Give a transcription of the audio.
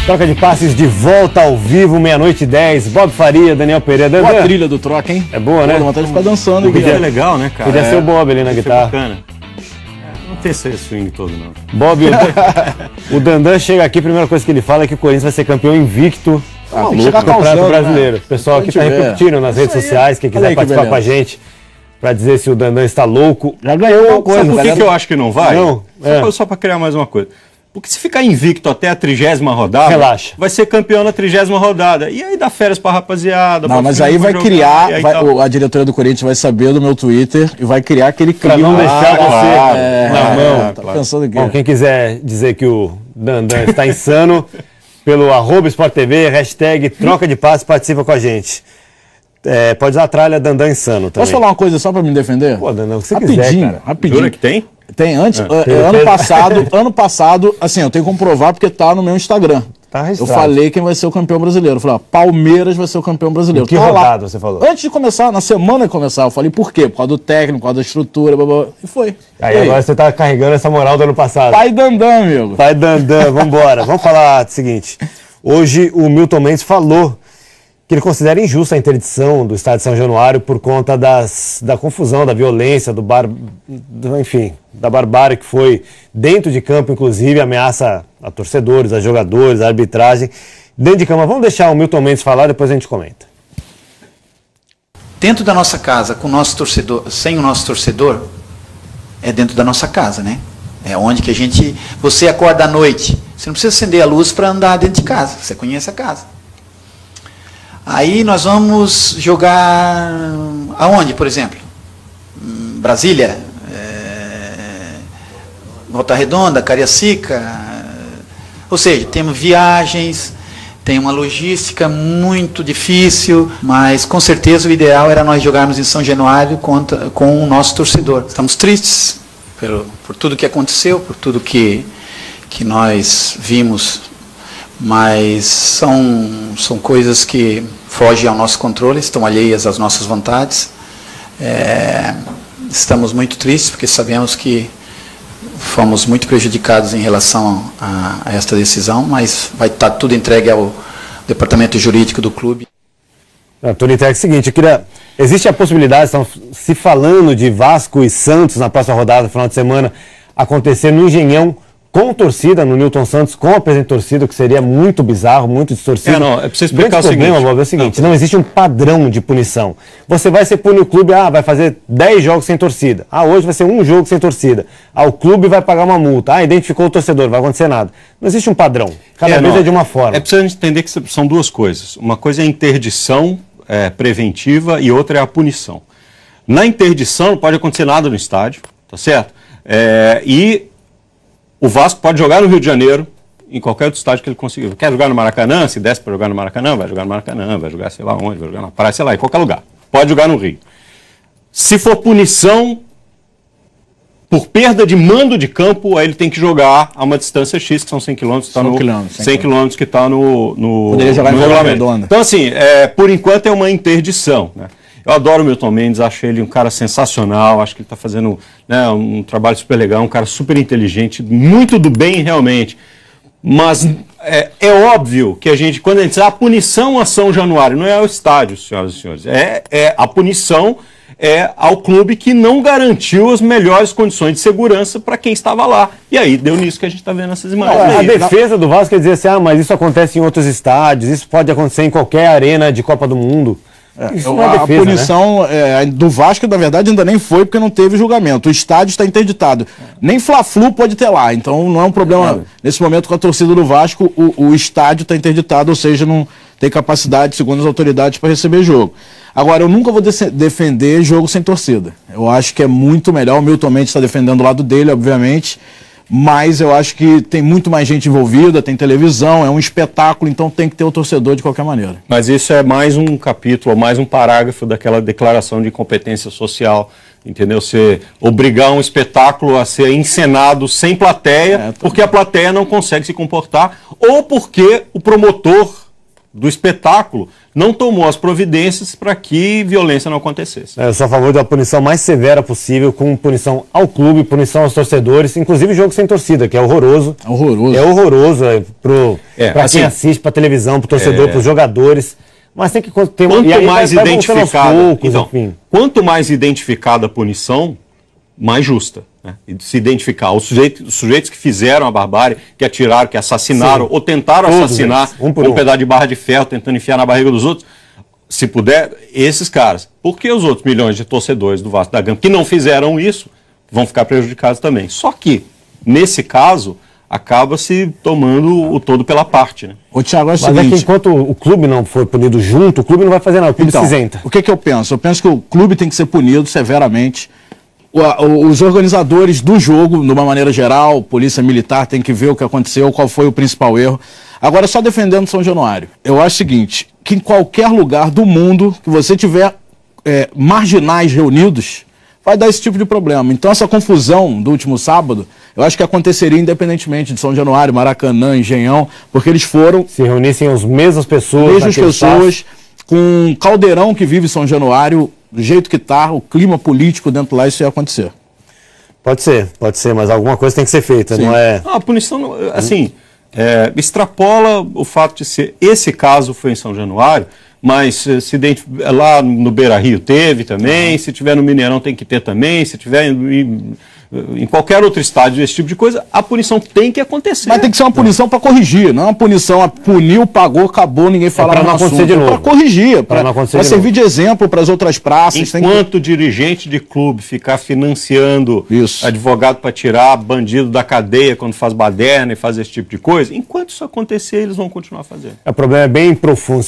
Troca de passes de volta ao vivo, 00:10. Bob Faria, Daniel Pereira. Boa trilha do Troca, hein? É boa, né? Dá vontade de ficar dançando. Podia, é legal, né, cara? Podia ser o Bob ali na guitarra. Bacana. Não tem esse swing todo, não. Bob, o Dandan chega aqui, a primeira coisa que ele fala é que o Corinthians vai ser campeão invicto tem que chegar do Campeonato causando, Brasileiro. né? O pessoal aqui tá repetindo nas redes sociais, quem quiser Olha aí que participar com a beleza. gente, pra dizer se o Dandan está louco. Já ganhou uma coisa. Sabe por que eu acho que não vai? Não, Só pra criar mais uma coisa. Porque se ficar invicto até a 30ª rodada, Relaxa. vai ser campeão na 30ª rodada. E aí dá férias pra rapaziada. Não, mas aí vai criar, a diretoria do Corinthians vai saber do meu Twitter e vai criar aquele clima. Pra não deixar você na mão. Tá pensando aqui. Bom, quem quiser dizer que o Dandan está insano, pelo @SportTV, hashtag troca de passe, participa com a gente. Pode usar a tralha Dandan insano também. Posso falar uma coisa só pra me defender? Pô, Dandan, o que você Rapidinho, quiser, cara. rapidinho. Jura que tem? Tem, antes, ano passado, assim, eu tenho que comprovar porque tá no meu Instagram. Tá Eu registrado. falei quem vai ser o campeão brasileiro. Eu falei, ó, Palmeiras vai ser o campeão brasileiro. Que Tá lá. rodada você falou? Antes de começar, na semana de começar, eu falei por quê? Por causa do técnico, por causa da estrutura, blá, blá, blá. E foi. Aí agora você tá carregando essa moral do ano passado. Pai Dandan, amigo. Pai Dandan, vambora. Vamos falar do seguinte. Hoje o Milton Mendes falou que ele considera injusta a interdição do estádio de São Januário por conta da confusão, da violência, enfim, da barbárie que foi dentro de campo, inclusive ameaça a torcedores, a jogadores, a arbitragem. Dentro de campo, vamos deixar o Milton Mendes falar, depois a gente comenta. Dentro da nossa casa, com o nosso torcedor, sem o nosso torcedor, é dentro da nossa casa, né? É onde que a gente... Você acorda à noite, você não precisa acender a luz para andar dentro de casa, você conhece a casa. Aí nós vamos jogar aonde, por exemplo? Brasília, Volta Redonda, Cariacica. Ou seja, temos viagens, tem uma logística muito difícil, mas com certeza o ideal era nós jogarmos em São Januário com o nosso torcedor. Estamos tristes por tudo que aconteceu, por tudo que nós vimos, mas são coisas que fogem ao nosso controle, estão alheias às nossas vontades. Estamos muito tristes porque sabemos que fomos muito prejudicados em relação a esta decisão, mas vai estar tudo entregue ao departamento jurídico do clube. Tony, é o seguinte, existe a possibilidade, estão se falando de Vasco e Santos na próxima rodada, no final de semana, acontecer no Engenhão, com torcida, no Newton Santos, com a presença de torcida, que seria muito bizarro, muito distorcido. É preciso explicar o problema, seguinte. Bob, é o seguinte, não existe um padrão de punição. Você vai ser punir o clube, vai fazer 10 jogos sem torcida. Hoje vai ser um jogo sem torcida. O clube vai pagar uma multa. Identificou o torcedor, não vai acontecer nada. Não existe um padrão. Cada vez é de uma forma. É preciso a gente entender que são duas coisas. Uma coisa é a interdição preventiva e outra é a punição. Na interdição não pode acontecer nada no estádio, tá certo? O Vasco pode jogar no Rio de Janeiro, em qualquer outro estádio que ele conseguir. Quer jogar no Maracanã? Se desce para jogar no Maracanã, vai jogar no Maracanã, vai jogar sei lá onde, vai jogar na praia, sei lá, em qualquer lugar. Pode jogar no Rio. Se for punição por perda de mando de campo, aí ele tem que jogar a uma distância X, que são 100 km, 100 km que está no Poderia jogar no regulamento. Então, assim, por enquanto é uma interdição, né? Eu adoro o Milton Mendes, acho ele um cara sensacional, acho que ele está fazendo um trabalho super legal, um cara super inteligente, muito do bem realmente. Mas é óbvio que quando a gente diz a punição a São Januário, não é ao estádio, senhoras e senhores, a punição ao clube que não garantiu as melhores condições de segurança para quem estava lá. E aí deu nisso que a gente está vendo essas imagens. A defesa do Vasco quer dizer assim, mas isso acontece em outros estádios, isso pode acontecer em qualquer arena de Copa do Mundo. Isso não é defesa, a punição do Vasco, na verdade, ainda nem foi porque não teve julgamento. O estádio está interditado. Nem Fla-Flu pode ter lá. Então não é um problema nesse momento com a torcida do Vasco. O estádio está interditado, ou seja, não tem capacidade, segundo as autoridades, para receber jogo. Agora, eu nunca vou defender jogo sem torcida. Eu acho que é muito melhor. O Milton Mendes está defendendo o lado dele, obviamente. Mas eu acho que tem muito mais gente envolvida, tem televisão, é um espetáculo, então tem que ter o torcedor de qualquer maneira. Mas isso é mais um capítulo, mais um parágrafo daquela declaração de incompetência social, entendeu? Você obrigar um espetáculo a ser encenado sem plateia, porque a plateia não consegue se comportar, ou porque o promotor do espetáculo não tomou as providências para que violência não acontecesse. Eu sou a favor de uma punição mais severa possível, com punição ao clube, punição aos torcedores, inclusive jogo sem torcida, que é horroroso. É horroroso. É horroroso para assim, quem assiste, para televisão, para o torcedor, para os jogadores. Mas tem que ter quanto mais identificada, quanto mais identificada a punição, mais justa. Né? E se identificar os sujeitos que fizeram a barbárie, que atiraram, que assassinaram, ou tentaram assassinar com um pedaço de barra de ferro, tentando enfiar na barriga dos outros, se puder, esses caras. Porque os outros milhões de torcedores do Vasco da Gama que não fizeram isso, vão ficar prejudicados também. Só que, nesse caso, acaba-se tomando o todo pela parte. Né? O Thiago, é o seguinte, que enquanto o clube não for punido junto, o clube não vai fazer nada, o clube se isenta. O que eu penso? Eu penso que o clube tem que ser punido severamente. Os organizadores do jogo, de uma maneira geral, polícia militar tem que ver o que aconteceu, qual foi o principal erro. Agora, só defendendo São Januário, eu acho o seguinte, que em qualquer lugar do mundo que você tiver marginais reunidos, vai dar esse tipo de problema. Então, essa confusão do último sábado, eu acho que aconteceria independentemente de São Januário, Maracanã, Engenhão, porque eles foram... Se reunissem as mesmas pessoas... com um caldeirão que vive São Januário, do jeito que está, o clima político dentro lá, isso ia acontecer. Pode ser, mas alguma coisa tem que ser feita, não é... A punição, assim, extrapola o fato de ser... Esse caso foi em São Januário, mas lá no Beira-Rio teve também, se tiver no Mineirão tem que ter também, se tiver em qualquer outro estádio, esse tipo de coisa, a punição tem que acontecer. Mas tem que ser uma punição para corrigir, não é uma punição, puniu, pagou, acabou, ninguém fala para não acontecer de novo. Para corrigir, para servir de exemplo para as outras praças. Enquanto dirigente de clube ficar financiando advogado para tirar bandido da cadeia quando faz baderna e faz esse tipo de coisa, enquanto isso acontecer, eles vão continuar fazendo. O problema é bem profundo.